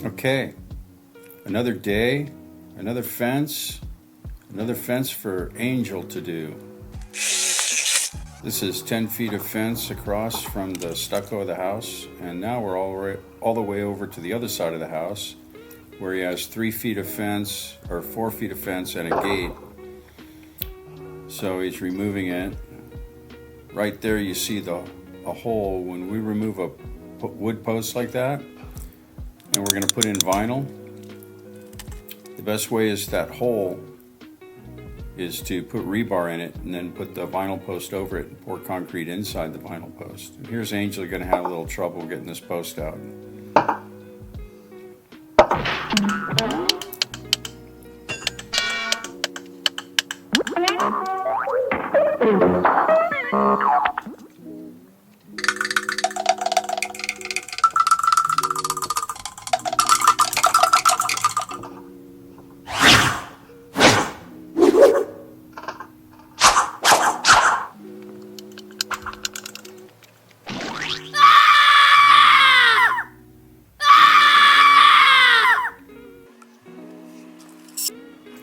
Okay, another day, another fence for Angel to do. This is 10 feet of fence across from the stucco of the house, and now we're all the way over to the other side of the house where he has 3 feet of fence, or 4 feet of fence and a gate. So he's removing it. Right there you see a hole. When we remove a wood post like that, and we're going to put in vinyl, the best way is that hole is to put rebar in it and then put the vinyl post over it and pour concrete inside the vinyl post. And here's Angel going to have a little trouble getting this post out.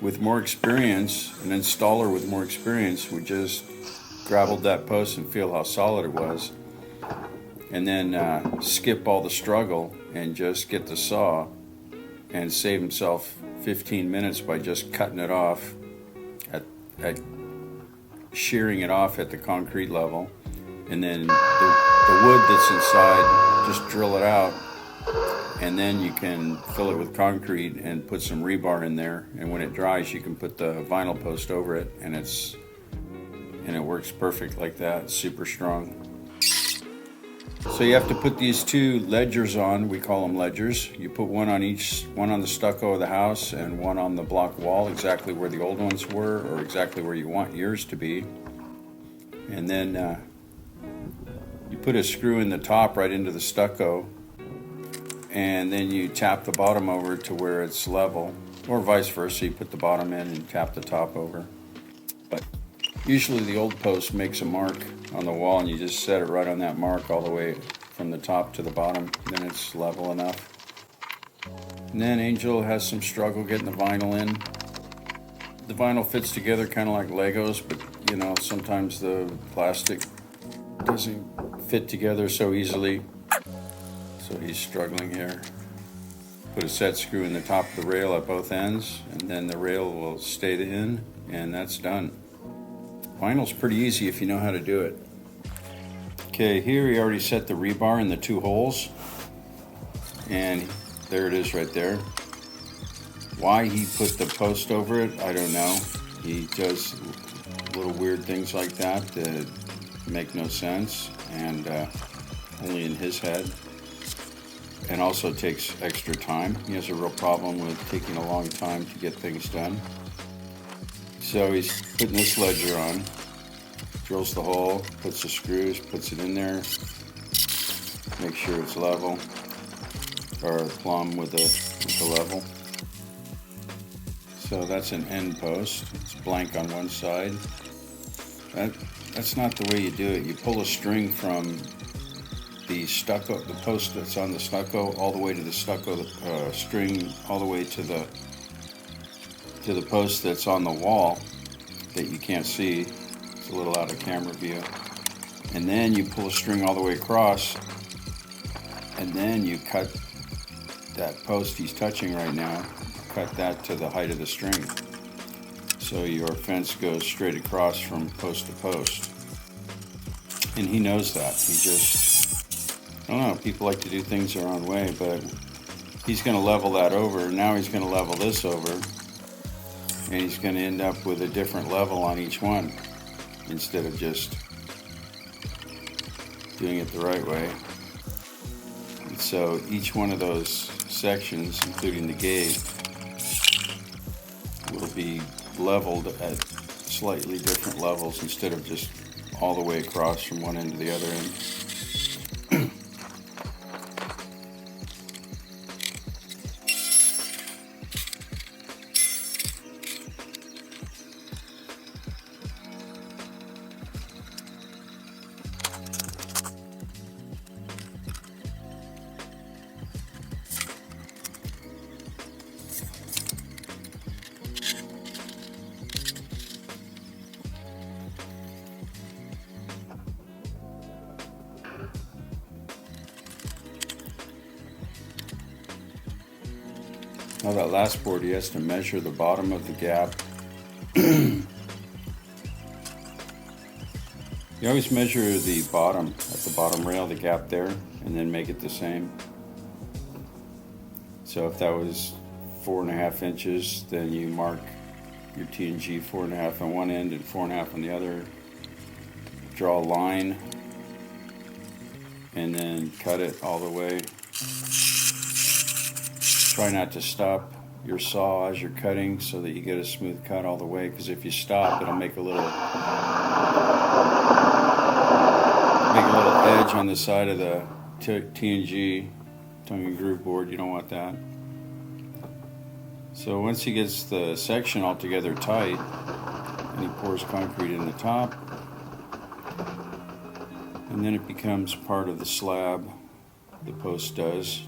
With more experience, an installer with more experience would just graveled that post and feel how solid it was, and then skip all the struggle and just get the saw and save himself 15 minutes by just cutting it off at shearing it off at the concrete level, and then the wood that's inside, just drill it out, and then you can fill it with concrete and put some rebar in there, and when it dries you can put the vinyl post over it, and it works perfect like that. It's super strong. So you have to put these 2 ledgers on. We call them ledgers. You put one on the stucco of the house and one on the block wall, exactly where the old ones were, or exactly where you want yours to be. And then you put a screw in the top right into the stucco, and then you tap the bottom over to where it's level, or vice versa. You put the bottom in and tap the top over. But usually the old post makes a mark on the wall, and you just set it right on that mark all the way from the top to the bottom. Then it's level enough. And then Angel has some struggle getting the vinyl in. The vinyl fits together kind of like Legos, but you know, sometimes the plastic doesn't fit together so easily. So he's struggling here. Put a set screw in the top of the rail at both ends, and then the rail will stay in, and that's done. Vinyl's pretty easy if you know how to do it. Okay, here he already set the rebar in the 2 holes, and there it is right there. Why he put the post over it, I don't know. He does little weird things like that that make no sense, and only in his head. And also takes extra time. He has a real problem with taking a long time to get things done. So he's putting this ledger on, drills the hole, puts the screws, puts it in there, make sure it's level, or plumb with the level. So that's an end post. It's blank on one side. That's not the way you do it. You pull a string from the stucco, the post that's on the stucco, all the way to the stucco, string all the way to the post that's on the wall that you can't see. It's a little out of camera view. And then you pull a string all the way across, and then you cut that post he's touching right now, cut that to the height of the string. So your fence goes straight across from post to post. And he knows that. He just, I don't know, people like to do things their own way, but he's going to level that over. Now he's going to level this over, and he's going to end up with a different level on each one instead of just doing it the right way. And so each one of those sections, including the gate, will be leveled at slightly different levels instead of just all the way across from one end to the other end. Now that last board, he has to measure the bottom of the gap. You always measure the bottom, at the bottom rail, the gap there, and then make it the same. So if that was 4.5 inches, then you mark your T&G 4.5 on one end and 4.5 on the other. Draw a line, and then cut it all the way. Try not to stop your saw as you're cutting so that you get a smooth cut all the way, because if you stop, it'll make a little edge on the side of the T&G tongue and groove board. You don't want that. So once he gets the section all together tight, and he pours concrete in the top, and then it becomes part of the slab, the post does.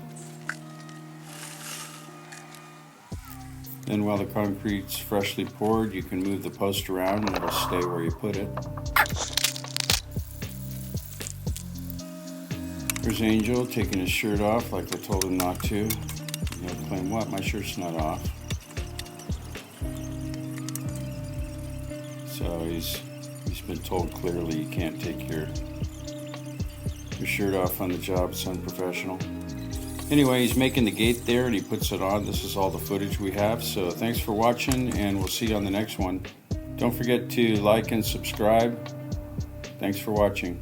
Then while the concrete's freshly poured, you can move the post around and it'll stay where you put it. Here's Angel taking his shirt off like I told him not to. He'll claim, what? My shirt's not off. So he's been told clearly you can't take your shirt off on the job. It's unprofessional. Anyway, he's making the gate there and he puts it on. This is all the footage we have. So thanks for watching, and we'll see you on the next one. Don't forget to like and subscribe. Thanks for watching.